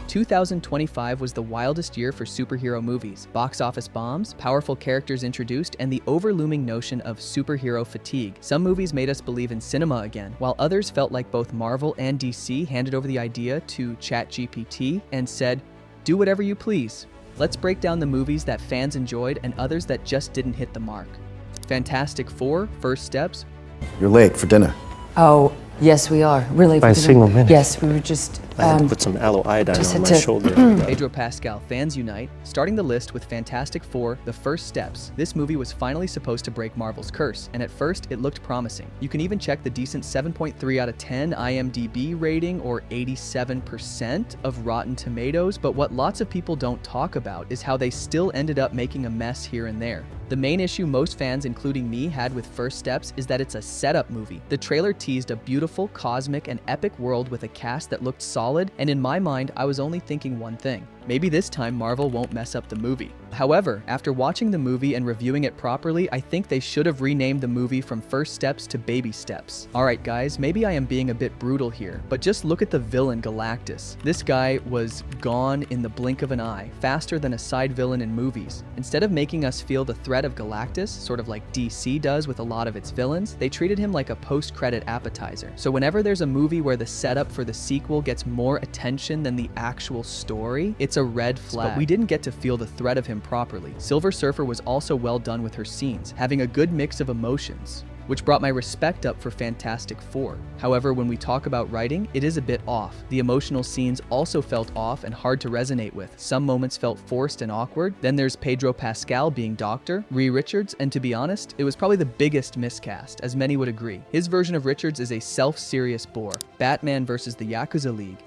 2025 was the wildest year for superhero movies. Box office bombs, powerful characters introduced, and the overlooming notion of superhero fatigue. Some movies made us believe in cinema again, while others felt like both Marvel and DC handed over the idea to ChatGPT and said, "Do whatever you please." Let's break down the movies that fans enjoyed and others that just didn't hit the mark. Fantastic Four, First Steps. You're late for dinner. Oh, yes, we are. Really. By a single minute. Yes, we were just. I had to put some aloe iodine just on had my to- shoulder. Pedro Pascal, fans unite, starting the list with Fantastic Four, The First Steps. This movie was finally supposed to break Marvel's curse, and at first, it looked promising. You can even check the decent 7.3 out of 10 IMDb rating or 87% of Rotten Tomatoes, but what lots of people don't talk about is how they still ended up making a mess here and there. The main issue most fans, including me, had with First Steps is that it's a setup movie. The trailer teased a beautiful, cosmic, and epic world with a cast that looked solid, and in my mind, I was only thinking one thing. Maybe this time Marvel won't mess up the movie. However, after watching the movie and reviewing it properly, I think they should have renamed the movie from First Steps to Baby Steps. Alright guys, maybe I am being a bit brutal here, but just look at the villain Galactus. This guy was gone in the blink of an eye, faster than a side villain in movies. Instead of making us feel the threat of Galactus, sort of like DC does with a lot of its villains, they treated him like a post-credit appetizer. So whenever there's a movie where the setup for the sequel gets more attention than the actual story, it's a red flag. But we didn't get to feel the threat of him properly. Silver Surfer was also well done with her scenes, having a good mix of emotions, which brought my respect up for Fantastic Four. However, when we talk about writing, it is a bit off. The emotional scenes also felt off and hard to resonate with. Some moments felt forced and awkward. Then there's Pedro Pascal being Doctor, Reed Richards, and to be honest, it was probably the biggest miscast, as many would agree. His version of Richards is a self-serious bore. Batman versus the Yakuza League.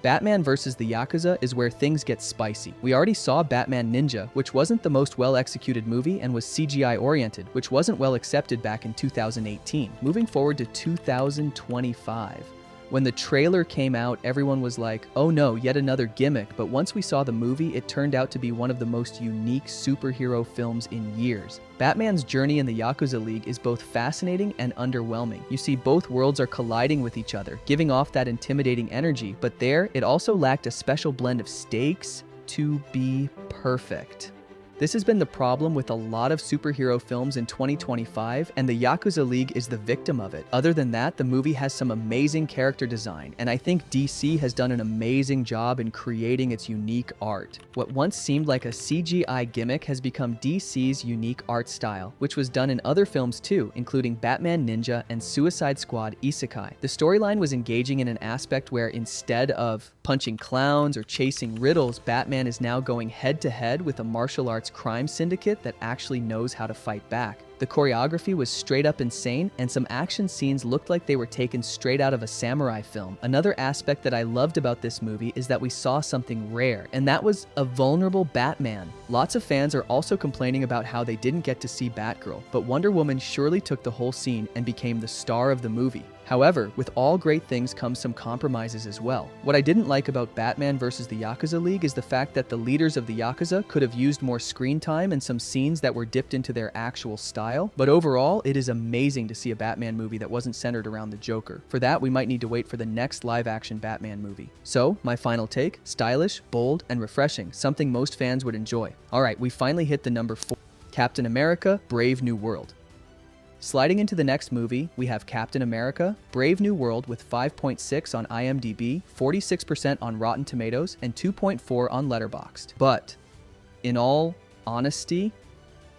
Batman vs. the Yakuza is where things get spicy. We already saw Batman Ninja, which wasn't the most well-executed movie and was CGI-oriented, which wasn't well accepted back in 2018. Moving forward to 2025. When the trailer came out, everyone was like, oh no, yet another gimmick, but once we saw the movie, it turned out to be one of the most unique superhero films in years. Batman's journey in the Yakuza League is both fascinating and underwhelming. You see, both worlds are colliding with each other, giving off that intimidating energy, but there, it also lacked a special blend of stakes to be perfect. This has been the problem with a lot of superhero films in 2025, and the Yakuza League is the victim of it. Other than that, the movie has some amazing character design, and I think DC has done an amazing job in creating its unique art. What once seemed like a CGI gimmick has become DC's unique art style, which was done in other films too, including Batman Ninja and Suicide Squad Isekai. The storyline was engaging in an aspect where instead of punching clowns or chasing riddles, Batman is now going head-to-head with a martial arts crime syndicate that actually knows how to fight back. The choreography was straight up insane, and some action scenes looked like they were taken straight out of a samurai film. Another aspect that I loved about this movie is that we saw something rare, and that was a vulnerable Batman. Lots of fans are also complaining about how they didn't get to see Batgirl, but Wonder Woman surely took the whole scene and became the star of the movie. However, with all great things comes some compromises as well. What I didn't like about Batman vs. the Yakuza League is the fact that the leaders of the Yakuza could have used more screen time and some scenes that were dipped into their actual style, but overall, it is amazing to see a Batman movie that wasn't centered around the Joker. For that, we might need to wait for the next live-action Batman movie. So, my final take, stylish, bold, and refreshing, something most fans would enjoy. Alright, we finally hit the number 4, Captain America, Brave New World. Sliding into the next movie, we have Captain America, Brave New World with 5.6 on IMDb, 46% on Rotten Tomatoes, and 2.4 on Letterboxd. But, in all honesty,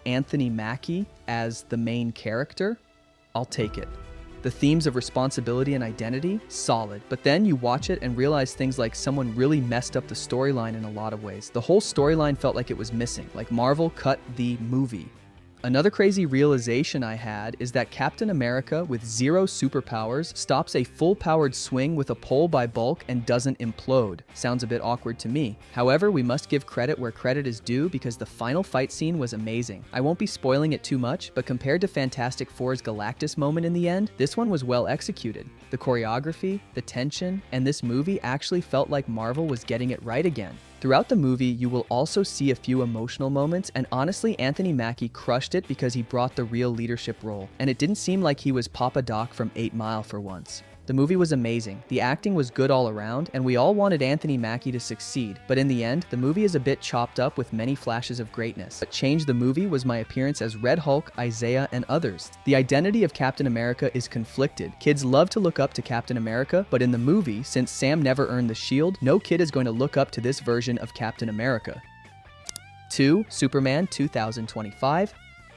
Anthony Mackie as the main character, I'll take it. The themes of responsibility and identity, solid. But then you watch it and realize things like someone really messed up the storyline in a lot of ways. The whole storyline felt like it was missing, like Marvel cut the movie. Another crazy realization I had is that Captain America, with 0 superpowers, stops a full-powered swing with a pole by Bulk and doesn't implode. Sounds a bit awkward to me. However, we must give credit where credit is due because the final fight scene was amazing. I won't be spoiling it too much, but compared to Fantastic Four's Galactus moment in the end, this one was well executed. The choreography, the tension, and this movie actually felt like Marvel was getting it right again. Throughout the movie, you will also see a few emotional moments, and honestly, Anthony Mackie crushed it because he brought the real leadership role, and it didn't seem like he was Papa Doc from 8 Mile for once. The movie was amazing, the acting was good all around, and we all wanted Anthony Mackie to succeed, but in the end, the movie is a bit chopped up with many flashes of greatness. What changed the movie was my appearance as Red Hulk, Isaiah, and others. The identity of Captain America is conflicted. Kids love to look up to Captain America, but in the movie, since Sam never earned the shield, no kid is going to look up to this version of Captain America. 2. Superman 2025.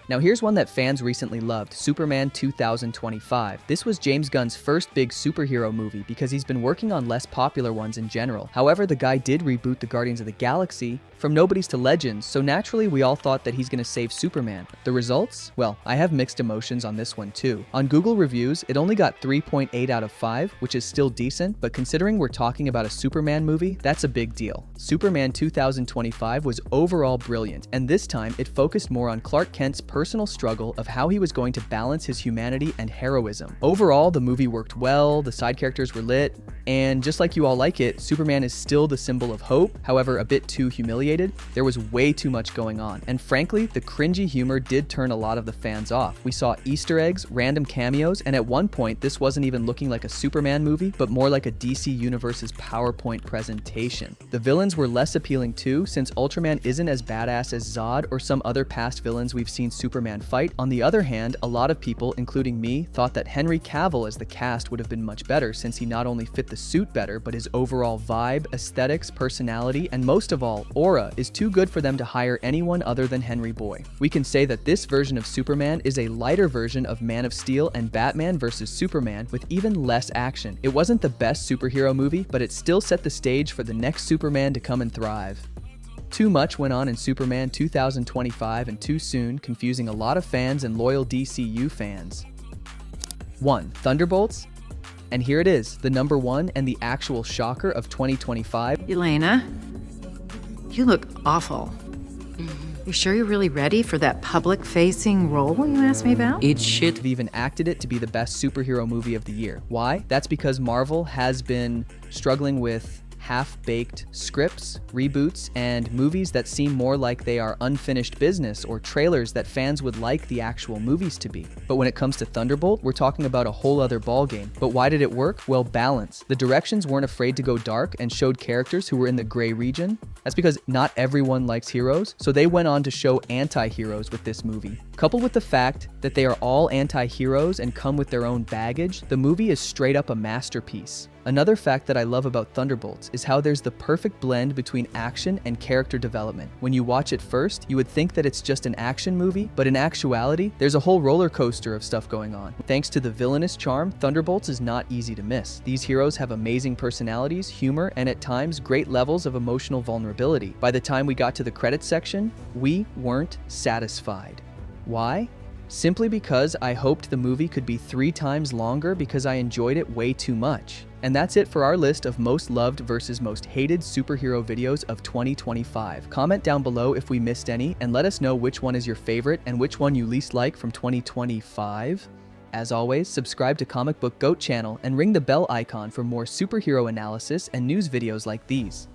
Now here's one that fans recently loved, Superman 2025. This was James Gunn's first big superhero movie because he's been working on less popular ones in general. However, the guy did reboot the Guardians of the Galaxy from nobodies to legends, so naturally we all thought that he's gonna save Superman. The results? Well, I have mixed emotions on this one too. On Google reviews, it only got 3.8 out of 5, which is still decent, but considering we're talking about a Superman movie, that's a big deal. Superman 2025 was overall brilliant, and this time it focused more on Clark Kent's personal struggle of how he was going to balance his humanity and heroism. Overall, the movie worked well, the side characters were lit, and just like you all like it, Superman is still the symbol of hope, however a bit too humiliated. There was way too much going on, and frankly, the cringy humor did turn a lot of the fans off. We saw Easter eggs, random cameos, and at one point, this wasn't even looking like a Superman movie, but more like a DC Universe's PowerPoint presentation. The villains were less appealing too, since Ultraman isn't as badass as Zod or some other past villains we've seen Superman fight. On the other hand, a lot of people, including me, thought that Henry Cavill as the cast would have been much better since he not only fit the suit better, but his overall vibe, aesthetics, personality, and most of all, aura is too good for them to hire anyone other than Henry Boy. We can say that this version of Superman is a lighter version of Man of Steel and Batman vs. Superman with even less action. It wasn't the best superhero movie, but it still set the stage for the next Superman to come and thrive. Too much went on in Superman 2025 and too soon, confusing a lot of fans and loyal DCU fans. 1. Thunderbolts. And here it is, the number one and the actual shocker of 2025. Elena, you look awful. You sure you're really ready for that public-facing role you asked me about? Eat shit. Have even acted it to be the best superhero movie of the year. Why? That's because Marvel has been struggling with half-baked scripts, reboots, and movies that seem more like they are unfinished business or trailers that fans would like the actual movies to be. But when it comes to Thunderbolt, we're talking about a whole other ballgame. But why did it work? Well, balance. The directions weren't afraid to go dark and showed characters who were in the gray region. That's because not everyone likes heroes, so they went on to show anti-heroes with this movie. Coupled with the fact that they are all anti-heroes and come with their own baggage, the movie is straight up a masterpiece. Another fact that I love about Thunderbolts is how there's the perfect blend between action and character development. When you watch it first, you would think that it's just an action movie, but in actuality, there's a whole roller coaster of stuff going on. Thanks to the villainous charm, Thunderbolts is not easy to miss. These heroes have amazing personalities, humor, and at times great levels of emotional vulnerability. By the time we got to the credits section, we weren't satisfied. Why? Simply because I hoped the movie could be 3 times longer because I enjoyed it way too much. And that's it for our list of most loved versus most hated superhero videos of 2025. Comment down below if we missed any and let us know which one is your favorite and which one you least like from 2025. As always, subscribe to Comic Book Goat channel and ring the bell icon for more superhero analysis and news videos like these.